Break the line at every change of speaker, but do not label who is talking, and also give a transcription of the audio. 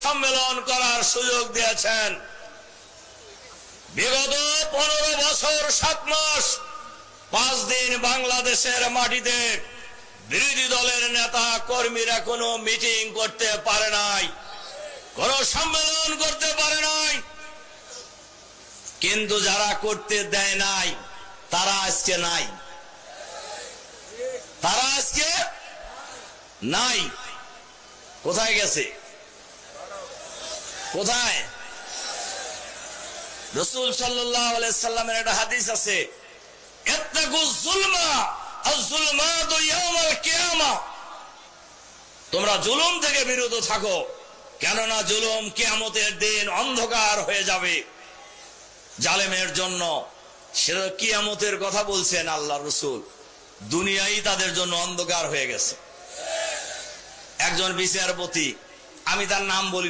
সম্মেলন করার সুযোগ দিয়েছেন। বিগত 15 বছর 7 মাস 5 দিন বাংলাদেশের মাটিতে বিরোধী দলের নেতা কর্মীরা কোনো মিটিং করতে পারে নাই, কোনো সম্মেলন করতে পারে নাই। কিন্তু যারা করতে দেয় নাই তারা আজকে নাই, তারা আজকে নাই। কোথায় গেছে? কোথায়? রাসূল সাল্লাল্লাহু আলাইহি সাল্লামের একটা হাদিস আছে, ইত্তাকুজ যুলমা আয-যুলমাতু ইয়াউমাল কিয়ামাহ, তোমরা জুলুম থেকে বিরত থাকো, কেননা জুলুম কিয়ামতের দিন অন্ধকার হয়ে যাবে জালেমের জন্য। সেটা কিয়ামতের কথা বলছেন আল্লাহ রাসূল, দুনিয়াই তাদের জন্য অন্ধকার হয়ে গেছে। একজন বিচারপতি, আমি তার নাম বলি